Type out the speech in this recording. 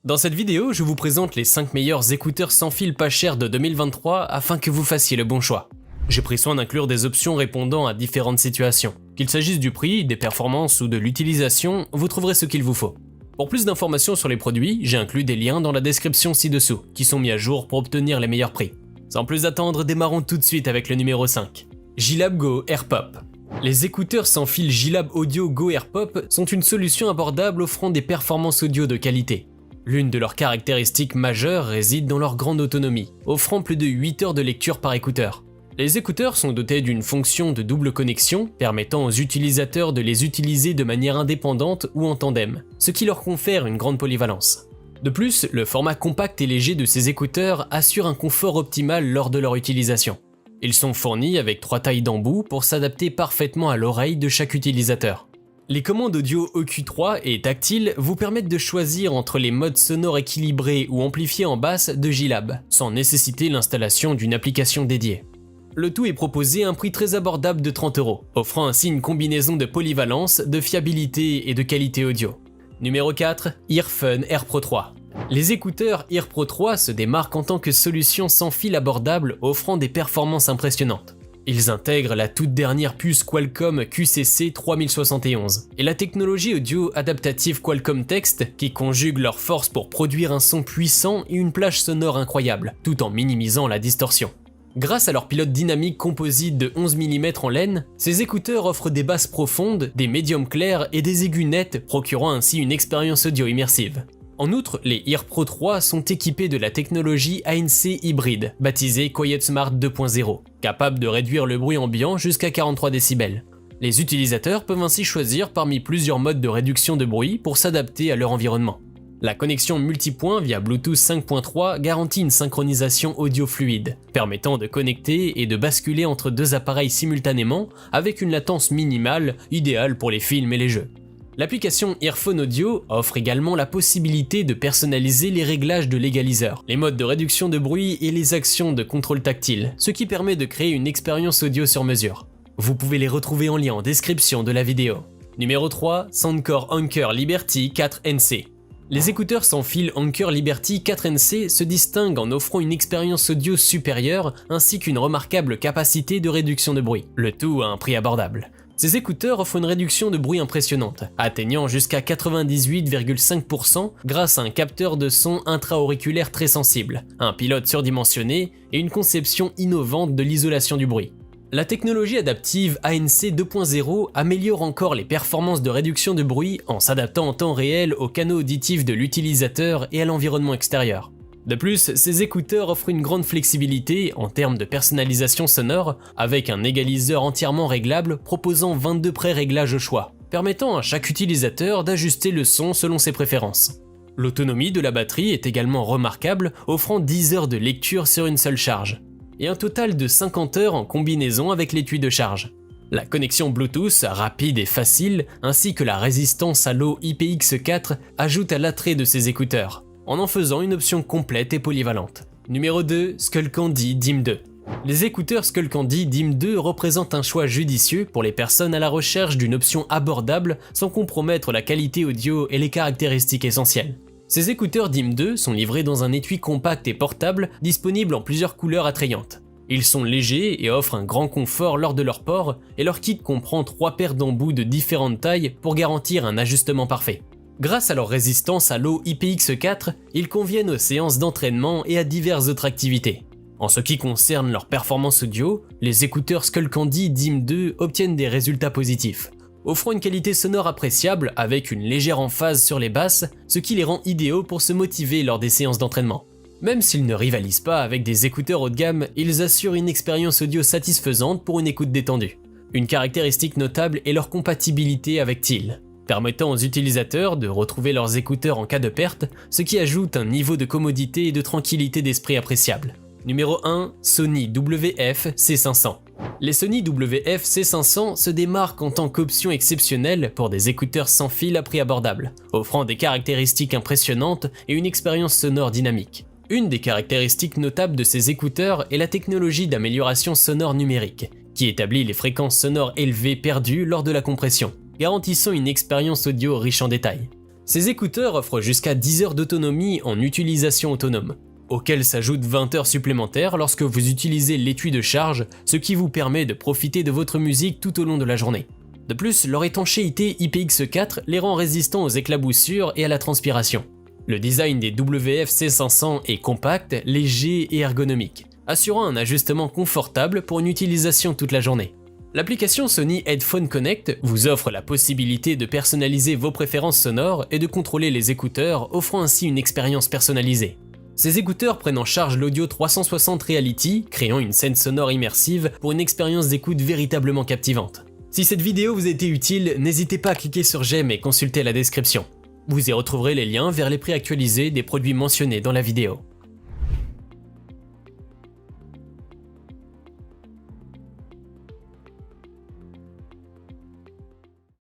Dans cette vidéo, je vous présente les 5 meilleurs écouteurs sans fil pas chers de 2023 afin que vous fassiez le bon choix. J'ai pris soin d'inclure des options répondant à différentes situations. Qu'il s'agisse du prix, des performances ou de l'utilisation, vous trouverez ce qu'il vous faut. Pour plus d'informations sur les produits, j'ai inclus des liens dans la description ci-dessous, qui sont mis à jour pour obtenir les meilleurs prix. Sans plus attendre, démarrons tout de suite avec le numéro 5. JLab Go AirPop. Les écouteurs sans fil JLab Audio Go AirPop sont une solution abordable offrant des performances audio de qualité. L'une de leurs caractéristiques majeures réside dans leur grande autonomie, offrant plus de 8 heures de lecture par écouteur. Les écouteurs sont dotés d'une fonction de double connexion, permettant aux utilisateurs de les utiliser de manière indépendante ou en tandem, ce qui leur confère une grande polyvalence. De plus, le format compact et léger de ces écouteurs assure un confort optimal lors de leur utilisation. Ils sont fournis avec 3 tailles d'embout pour s'adapter parfaitement à l'oreille de chaque utilisateur. Les commandes audio EQ3 et tactiles vous permettent de choisir entre les modes sonores équilibrés ou amplifiés en basse de JLab, sans nécessiter l'installation d'une application dédiée. Le tout est proposé à un prix très abordable de 30 €, offrant ainsi une combinaison de polyvalence, de fiabilité et de qualité audio. Numéro 4, Earfun Air Pro 3. Les écouteurs Air Pro 3 se démarquent en tant que solution sans fil abordable offrant des performances impressionnantes. Ils intègrent la toute dernière puce Qualcomm QCC 3071 et la technologie audio adaptative Qualcomm Text qui conjugue leurs forces pour produire un son puissant et une plage sonore incroyable, tout en minimisant la distorsion. Grâce à leur pilote dynamique composite de 11 mm en laine, ces écouteurs offrent des basses profondes, des médiums clairs et des aigus nets, procurant ainsi une expérience audio immersive. En outre, les Air Pro 3 sont équipés de la technologie ANC hybride, baptisée QuietSmart 2.0, capable de réduire le bruit ambiant jusqu'à 43 décibels. Les utilisateurs peuvent ainsi choisir parmi plusieurs modes de réduction de bruit pour s'adapter à leur environnement. La connexion multipoint via Bluetooth 5.3 garantit une synchronisation audio fluide, permettant de connecter et de basculer entre deux appareils simultanément avec une latence minimale, idéale pour les films et les jeux. L'application Earphone Audio offre également la possibilité de personnaliser les réglages de l'égaliseur, les modes de réduction de bruit et les actions de contrôle tactile, ce qui permet de créer une expérience audio sur mesure. Vous pouvez les retrouver en lien en description de la vidéo. Numéro 3, Soundcore Anker Liberty 4NC. Les écouteurs sans fil Anker Liberty 4NC se distinguent en offrant une expérience audio supérieure ainsi qu'une remarquable capacité de réduction de bruit, le tout à un prix abordable. Ces écouteurs offrent une réduction de bruit impressionnante, atteignant jusqu'à 98,5% grâce à un capteur de son intra-auriculaire très sensible, un pilote surdimensionné et une conception innovante de l'isolation du bruit. La technologie adaptive ANC 2.0 améliore encore les performances de réduction de bruit en s'adaptant en temps réel aux canaux auditifs de l'utilisateur et à l'environnement extérieur. De plus, ces écouteurs offrent une grande flexibilité en termes de personnalisation sonore avec un égaliseur entièrement réglable proposant 22 pré-réglages au choix, permettant à chaque utilisateur d'ajuster le son selon ses préférences. L'autonomie de la batterie est également remarquable, offrant 10 heures de lecture sur une seule charge, et un total de 50 heures en combinaison avec l'étui de charge. La connexion Bluetooth rapide et facile, ainsi que la résistance à l'eau IPX4 ajoutent à l'attrait de ces écouteurs, en faisant une option complète et polyvalente. Numéro 2, Skullcandy DIM 2. Les écouteurs Skullcandy DIM 2 représentent un choix judicieux pour les personnes à la recherche d'une option abordable sans compromettre la qualité audio et les caractéristiques essentielles. Ces écouteurs DIM 2 sont livrés dans un étui compact et portable disponible en plusieurs couleurs attrayantes. Ils sont légers et offrent un grand confort lors de leur port et leur kit comprend 3 paires d'embouts de différentes tailles pour garantir un ajustement parfait. Grâce à leur résistance à l'eau IPX4, ils conviennent aux séances d'entraînement et à diverses autres activités. En ce qui concerne leur performance audio, les écouteurs Skullcandy DIM 2 obtiennent des résultats positifs, offrant une qualité sonore appréciable avec une légère emphase sur les basses, ce qui les rend idéaux pour se motiver lors des séances d'entraînement. Même s'ils ne rivalisent pas avec des écouteurs haut de gamme, ils assurent une expérience audio satisfaisante pour une écoute détendue. Une caractéristique notable est leur compatibilité avec TIL, permettant aux utilisateurs de retrouver leurs écouteurs en cas de perte, ce qui ajoute un niveau de commodité et de tranquillité d'esprit appréciable. Numéro 1, Sony WF-C500. Les Sony WF-C500 se démarquent en tant qu'option exceptionnelle pour des écouteurs sans fil à prix abordable, offrant des caractéristiques impressionnantes et une expérience sonore dynamique. Une des caractéristiques notables de ces écouteurs est la technologie d'amélioration sonore numérique, qui établit les fréquences sonores élevées perdues lors de la compression, garantissant une expérience audio riche en détails. Ces écouteurs offrent jusqu'à 10 heures d'autonomie en utilisation autonome, auxquelles s'ajoutent 20 heures supplémentaires lorsque vous utilisez l'étui de charge, ce qui vous permet de profiter de votre musique tout au long de la journée. De plus, leur étanchéité IPX4 les rend résistants aux éclaboussures et à la transpiration. Le design des WF-C500 est compact, léger et ergonomique, assurant un ajustement confortable pour une utilisation toute la journée. L'application Sony Headphone Connect vous offre la possibilité de personnaliser vos préférences sonores et de contrôler les écouteurs, offrant ainsi une expérience personnalisée. Ces écouteurs prennent en charge l'audio 360 Reality, créant une scène sonore immersive pour une expérience d'écoute véritablement captivante. Si cette vidéo vous a été utile, n'hésitez pas à cliquer sur j'aime et consulter la description. Vous y retrouverez les liens vers les prix actualisés des produits mentionnés dans la vidéo.